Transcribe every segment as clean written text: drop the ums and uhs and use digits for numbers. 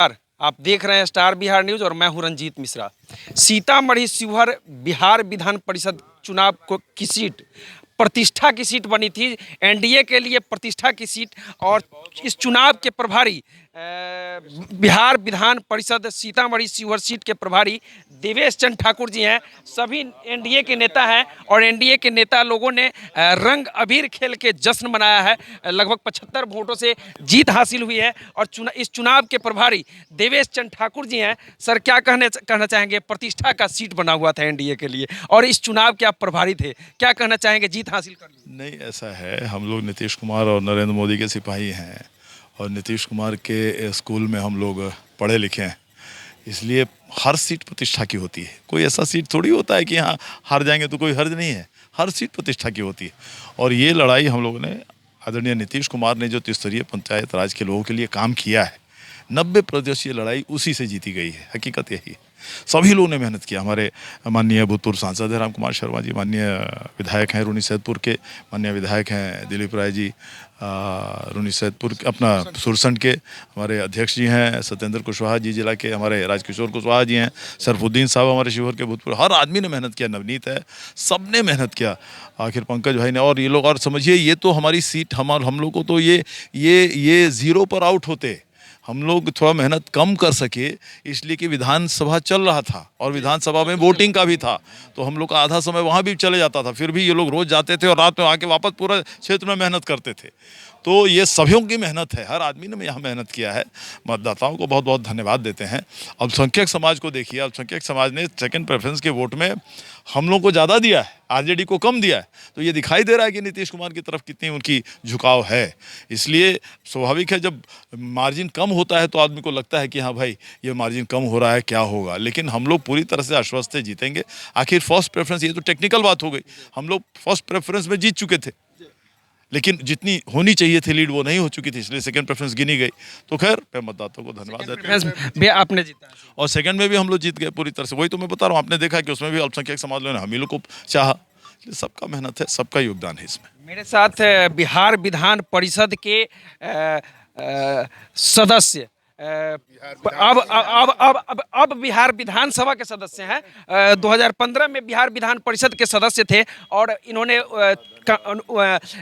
आप देख रहे हैं स्टार बिहार न्यूज़ और मैं हूं रंजीत मिश्रा। सीतामढ़ी शिवहर बिहार विधान परिषद चुनाव की सीट प्रतिष्ठा की सीट बनी थी, एनडीए के लिए प्रतिष्ठा की सीट। और इस चुनाव के प्रभारी बिहार विधान परिषद सीतामढ़ी शिवहर सीट के प्रभारी देवेश चंद्र ठाकुर जी हैं। सभी एनडीए के नेता हैं और एनडीए के नेता लोगों ने रंग अबीर खेल के जश्न मनाया है। लगभग 75 वोटों से जीत हासिल हुई है और इस चुनाव के प्रभारी देवेश चंद्र ठाकुर जी हैं। सर, क्या कहना चाहेंगे? प्रतिष्ठा का सीट बना हुआ था एनडीए के लिए और इस चुनाव के आप प्रभारी थे, क्या कहना चाहेंगे? जीत हासिल कर ली। नहीं, ऐसा है, हम लोग नीतीश कुमार और नरेंद्र मोदी के सिपाही हैं और नीतीश कुमार के स्कूल में हम लोग पढ़े लिखे हैं, इसलिए हर सीट प्रतिष्ठा की होती है। कोई ऐसा सीट थोड़ी होता है कि हाँ हार जाएंगे तो कोई हर्ज नहीं है, हर सीट प्रतिष्ठा की होती है। और ये लड़ाई हम लोगों ने, आदरणीय नीतीश कुमार ने जो त्रिस्तरीय पंचायत राज के लोगों के लिए काम किया है, 90% ये लड़ाई उसी से जीती गई है। हकीकत यही है, सभी लोगों ने मेहनत किया। हमारे माननीय भूतपूर्व सांसद हैं राम कुमार शर्मा जी, माननीय विधायक हैं रूनी सैदपुर के, माननीय विधायक हैं दिलीप राय जी रूनी सैदपुर अपना सुरसंड के, हमारे अध्यक्ष जी हैं सत्येंद्र कुशवाहा जी जिला के, हमारे राजकिशोर कुशवाहा जी हैं, सरफुद्दीन साहब हमारे शिवहर के भूतपूर्व। हर आदमी ने मेहनत किया, नवनीत है, सब ने मेहनत किया, आखिर पंकज भाई ने और ये लोग। और समझिए, ये तो हमारी सीट, हम लोग को तो ये ज़ीरो पर आउट होते। हम लोग थोड़ा मेहनत कम कर सके इसलिए कि विधानसभा चल रहा था और विधानसभा में वोटिंग का भी था, तो हम लोग का आधा समय वहाँ भी चले जाता था। फिर भी ये लोग रोज़ जाते थे और रात में आके वापस पूरा क्षेत्र में मेहनत करते थे। तो ये सभी की मेहनत है, हर आदमी ने यहाँ मेहनत किया है। मतदाताओं को बहुत बहुत धन्यवाद देते हैं। अल्पसंख्यक समाज को देखिए, अल्पसंख्यक समाज ने सेकंड प्रेफरेंस के वोट में हम लोग को ज़्यादा दिया है, आरजेडी को कम दिया है। तो ये दिखाई दे रहा है कि नीतीश कुमार की तरफ कितनी उनकी झुकाव है। इसलिए स्वाभाविक है, जब मार्जिन कम होता है तो आदमी को लगता है कि हाँ भाई ये मार्जिन कम हो रहा है, क्या होगा। लेकिन हम लोग पूरी तरह से आश्वस्त है, जीतेंगे। आखिर फर्स्ट प्रेफरेंस, ये तो टेक्निकल बात हो गई, हम लोग फर्स्ट प्रेफरेंस में जीत चुके थे, लेकिन जितनी होनी चाहिए थी लीड वो नहीं हो चुकी थी, इसलिए सेकंड प्रेफरेंस गिनी गई। तो खैर मैं मतदाताओं को धन्यवाद देते हैं। आपने जीता और सेकंड में भी हम लोग जीत गए पूरी तरह से। वही तो मैं बता रहा हूँ, आपने देखा कि उसमें भी अल्पसंख्यक समाज लोगों ने हम ही लोग को चाहा। सबका मेहनत है, सबका योगदान है इसमें। मेरे साथ बिहार विधान परिषद के सदस्य अब बिहार विधानसभा के सदस्य हैं। 2015 में बिहार विधान परिषद के सदस्य थे और इन्होंने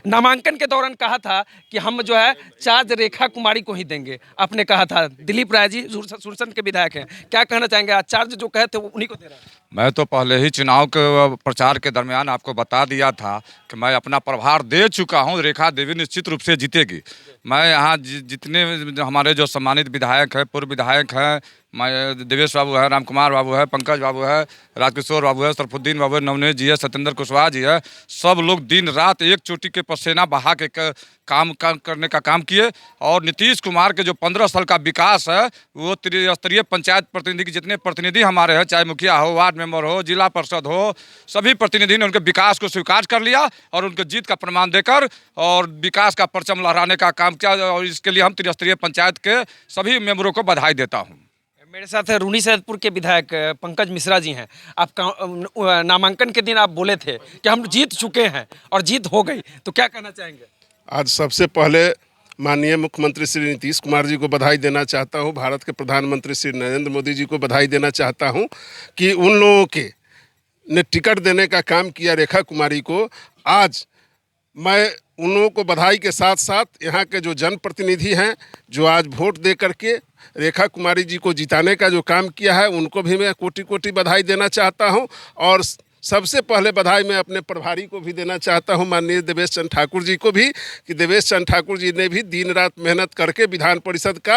नामांकन के दौरान कहा था कि हम जो है चार्ज रेखा कुमारी को ही देंगे। आपने कहा था, दिलीप राय जी सुरसंड के विधायक हैं, क्या कहना चाहेंगे? आज चार्ज जो कहे थे उन्हीं को दे रहा है। मैं तो पहले ही चुनाव के प्रचार के दरमियान आपको बता दिया था कि मैं अपना प्रभार दे चुका हूं, रेखा देवी निश्चित रूप से जीतेगी। मैं यहाँ जितने हमारे जो सम्मानित विधायक हैं, पूर्व विधायक हैं, देवेश बाबू है, राम कुमार बाबू है, पंकज बाबू है, राजकिशोर बाबू है, सरफुद्दीन बाबू है, नवनीत जी है, सत्येंद्र कुशवाहा जी है, सब लोग दिन रात एक चोटी के पसीना बहा के काम करने का काम किए। और नीतीश कुमार के जो 15 साल का विकास है, वो त्रिस्तरीय पंचायत प्रतिनिधि के जितने प्रतिनिधि हमारे हैं, चाहे मुखिया हो, वार्ड मेंबर हो, जिला परिषद हो, सभी प्रतिनिधि ने उनके विकास को स्वीकार कर लिया और उनके जीत का प्रमाण देकर और विकास का परचम लहराने का काम किया। और इसके लिए हम त्रिस्तरीय पंचायत के सभी मेंबरों को बधाई देता हूँ। मेरे साथ रूनी सैदपुर के विधायक पंकज मिश्रा जी हैं। आप नामांकन के दिन आप बोले थे कि हम जीत चुके हैं और जीत हो गई, तो क्या कहना चाहेंगे? आज सबसे पहले माननीय मुख्यमंत्री श्री नीतीश कुमार जी को बधाई देना चाहता हूं, भारत के प्रधानमंत्री श्री नरेंद्र मोदी जी को बधाई देना चाहता हूं कि उन लोगों के ने टिकट देने का काम किया रेखा कुमारी को। आज मैं उन लोगों को बधाई के साथ साथ यहाँ के जो जनप्रतिनिधि हैं जो आज वोट दे करके रेखा कुमारी जी को जिताने का जो काम किया है, उनको भी मैं कोटि कोटि बधाई देना चाहता हूँ। और सबसे पहले बधाई मैं अपने प्रभारी को भी देना चाहता हूं, माननीय देवेश चंद्र ठाकुर जी को भी, कि देवेश चंद्र ठाकुर जी ने भी दिन रात मेहनत करके विधान परिषद का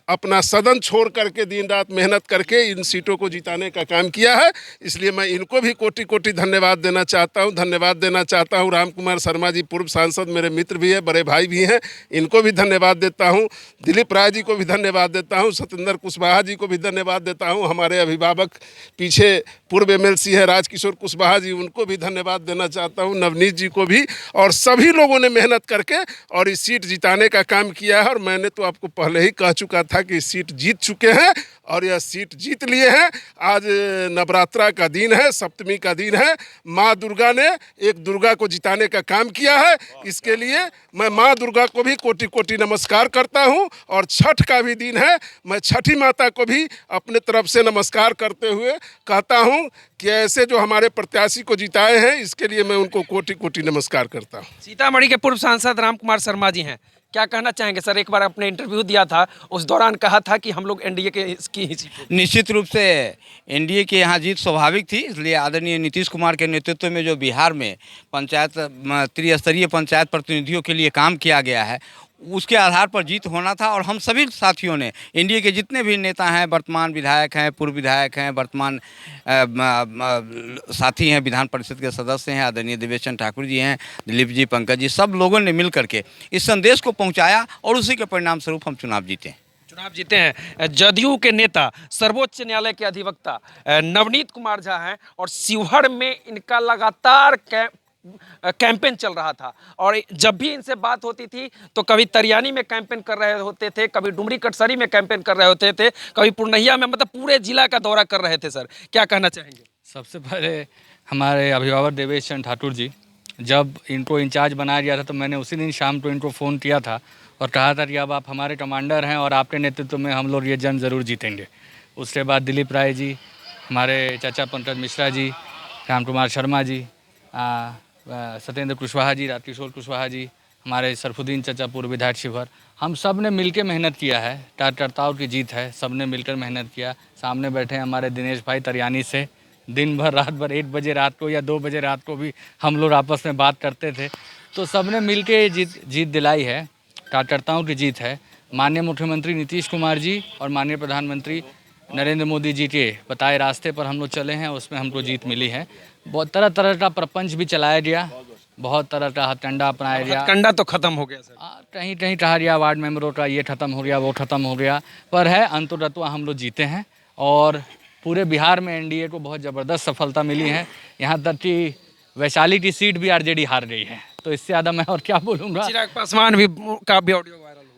अपना सदन छोड़ करके दिन रात मेहनत करके इन सीटों को जिताने का काम किया है। इसलिए मैं इनको भी कोटि कोटि धन्यवाद देना चाहता हूं। धन्यवाद देना चाहता हूं राम कुमार शर्मा जी, पूर्व सांसद, मेरे मित्र भी हैं, बड़े भाई भी हैं, इनको भी धन्यवाद देता हूँ। दिलीप राय जी को भी धन्यवाद देता हूँ, सत्येंद्र कुशवाहा जी को भी धन्यवाद देता हूँ। हमारे अभिभावक पीछे पूर्व एमएलसी है राजकिशोर कुशवाहा जी, उनको भी धन्यवाद देना चाहता हूं, नवनीत जी को भी। और सभी लोगों ने मेहनत करके और इस सीट जिताने का काम किया है। और मैंने तो आपको पहले ही कह चुका था कि इस सीट जीत चुके हैं और यह सीट जीत लिए हैं। आज नवरात्रा का दिन है, सप्तमी का दिन है। माँ दुर्गा ने एक दुर्गा को जिताने का काम किया है। इसके लिए मैं माँ दुर्गा को भी कोटि कोटि नमस्कार करता हूँ। और छठ का भी दिन है, मैं छठी माता को भी अपने तरफ से नमस्कार करते हुए कहता हूँ कि ऐसे जो हमारे प्रत्याशी को जिताए हैं, इसके लिए मैं उनको कोटि कोटि नमस्कार करता हूँ। सीतामढ़ी के पूर्व सांसद राम कुमार शर्मा जी हैं, क्या कहना चाहेंगे सर? एक बार आपने इंटरव्यू दिया था, उस दौरान कहा था कि हम लोग एनडीए के इसकी ही सीट होगी। निश्चित रूप से एनडीए की यहाँ जीत स्वाभाविक थी, इसलिए आदरणीय नीतीश कुमार के नेतृत्व में जो बिहार में पंचायत त्रिस्तरीय पंचायत प्रतिनिधियों के लिए काम किया गया है, उसके आधार पर जीत होना था। और हम सभी साथियों ने, एनडीए के जितने भी नेता हैं, वर्तमान विधायक हैं, पूर्व विधायक हैं, वर्तमान साथी हैं, विधान परिषद के सदस्य हैं, आदरणीय देवेश चंद्र ठाकुर जी हैं, दिलीप जी, पंकज जी, सब लोगों ने मिल करके इस संदेश को पहुंचाया और उसी के परिणाम स्वरूप हम चुनाव जीते हैं। जदयू के नेता, सर्वोच्च न्यायालय के अधिवक्ता नवनीत कुमार झा हैं और शिवहर में इनका लगातार कैंपेन चल रहा था। और जब भी इनसे बात होती थी तो कभी तरियानी में कैंपेन कर रहे होते थे, कभी डुमरी कटसरी में कैंपेन कर रहे होते थे, कभी पूर्णिया में, मतलब पूरे जिला का दौरा कर रहे थे। सर, क्या कहना चाहेंगे? सबसे पहले हमारे अभिभावक देवेश चंद्र ठाकुर जी, जब इनको इंचार्ज बनाया गया था तो मैंने उसी दिन शाम को इनको फ़ोन किया था और कहा था कि अब आप हमारे कमांडर हैं और आपके नेतृत्व में हम लोग ये जंग ज़रूर जीतेंगे। उसके बाद दिलीप राय जी, हमारे चाचा पंकज मिश्रा जी, राम कुमार शर्मा जी, सत्येंद्र कुशवाहा जी, राजकिशोर कुशवाहा जी, हमारे सरफुद्दीन चाचा पूर्व विधायक शिवहर, हम सब ने मिलकर मेहनत किया है। कार्यकर्ताओं की जीत है, सब ने मिलकर मेहनत किया। सामने बैठे हमारे दिनेश भाई तरियानी से, दिन भर रात भर 1 बजे रात को या 2 बजे रात को भी हम लोग आपस में बात करते थे। तो सब ने मिल के जीत दिलाई है, कार्यकर्ताओं की जीत है। माननीय मुख्यमंत्री नीतीश कुमार जी और माननीय प्रधानमंत्री नरेंद्र मोदी जी के बताए रास्ते पर हम लोग चले हैं, उसमें हमको जीत मिली है। बहुत तरह तरह का प्रपंच भी चलाया गया, बहुत तरह का हथकंडा अपनाया गया। हथकंडा तो खत्म हो गया सर, कहीं कहीं कहा गया वार्ड मेंबरों का ये खत्म हो गया, वो खत्म हो गया, पर है अंततः हम लोग जीते हैं। और पूरे बिहार में एनडीए को बहुत ज़बरदस्त सफलता मिली है। यहाँ तक कि वैशाली की सीट भी आरजेडी हार गई है, तो इससे ज़्यादा मैं और क्या बोलूँगा। चिराग पासवान भी का भी ऑडियो वायरल हुआ।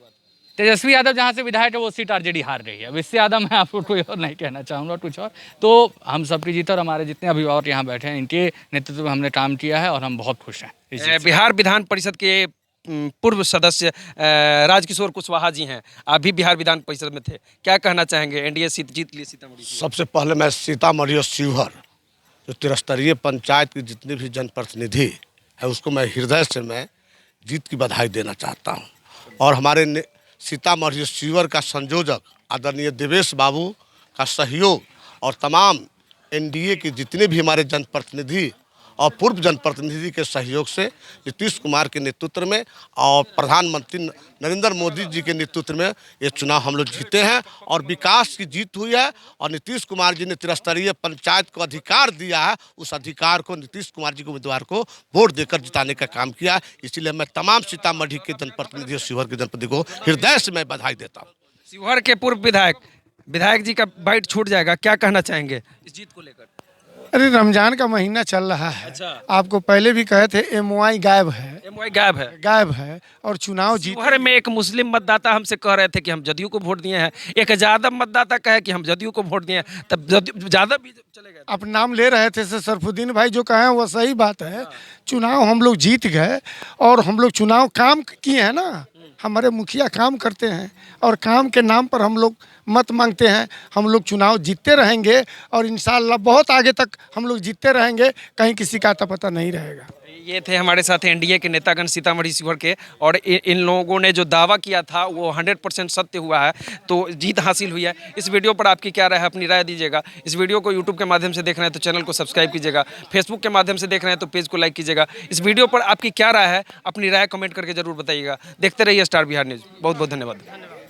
तेजस्वी यादव जहाँ से विधायक है वो सीट आरजेडी हार रही है। अब इससे ज़्यादा मैं आपको कोई और नहीं कहना चाहूँगा कुछ और। तो हम सबकी जीत और हमारे जितने अभिभावक यहाँ बैठे हैं, इनके नेतृत्व में हमने काम किया है और हम बहुत खुश हैं। बिहार विधान परिषद के पूर्व सदस्य राजकिशोर कुशवाहा जी हैं, आप भी बिहार विधान परिषद में थे, क्या कहना चाहेंगे? एनडीए सीट जीत ली सीतामढ़ी। सबसे पहले मैं सीतामढ़ी और शिवहर जो त्रिस्तरीय पंचायत की जितनी भी जनप्रतिनिधि है, उसको मैं हृदय से मैं जीत की बधाई देना चाहता हूँ। और हमारे सीतामढ़ी और शिवहर का संयोजक आदरणीय देवेश बाबू का सहयोग और तमाम एनडीए के जितने भी हमारे जनप्रतिनिधि और पूर्व जनप्रतिनिधि के सहयोग से नीतीश कुमार के नेतृत्व में और प्रधानमंत्री नरेंद्र मोदी जी के नेतृत्व में ये चुनाव हम लोग जीते हैं और विकास की जीत हुई है। और नीतीश कुमार जी ने त्रिस्तरीय पंचायत को अधिकार दिया है, उस अधिकार को नीतीश कुमार जी के उम्मीदवार को वोट देकर जिताने का काम किया है। इसीलिए मैं तमाम सीतामढ़ी के जनप्रतिनिधि और शिवहर के जनप्रतिनिधि को हृदय से मैं बधाई देता हूँ। शिवहर के पूर्व विधायक जी का बाइट छूट जाएगा, क्या कहना चाहेंगे इस जीत को लेकर? अरे रमजान का महीना चल रहा है। अच्छा। आपको पहले भी कहे थे एमवाई गायब है, गायब है और चुनाव जीत। शिवहर में एक मुस्लिम मतदाता हमसे कह रहे थे कि हम जदयू को वोट दिए हैं, एक यादव मतदाता कहे कि हम जदयू को वोट दिए हैं, तब यादव भी चले गए। आप नाम ले रहे थे सरफुद्दीन भाई, जो कहे वो सही बात है। चुनाव हम लोग जीत गए और हम लोग चुनाव काम किए हैं ना, हमारे मुखिया काम करते हैं और काम के नाम पर हम लोग मत मांगते हैं। हम लोग चुनाव जीतते रहेंगे और इंशाअल्लाह बहुत आगे तक हम लोग जीतते रहेंगे, कहीं किसी का आता पता नहीं रहेगा। ये थे हमारे साथ एनडीए के नेतागण सीतामढ़ी शिवहर के, और इन लोगों ने जो दावा किया था वो 100% सत्य हुआ है, तो जीत हासिल हुई है। इस वीडियो पर आपकी क्या राय है, अपनी राय दीजिएगा। इस वीडियो को यूट्यूब के माध्यम से देख रहे हैं तो चैनल को सब्सक्राइब कीजिएगा, फेसबुक के माध्यम से देख रहे हैं तो पेज को लाइक कीजिएगा। इस वीडियो पर आपकी क्या राय है, अपनी राय कमेंट करके जरूर बताइएगा। देखते रहिए स्टार बिहार न्यूज़। बहुत बहुत धन्यवाद।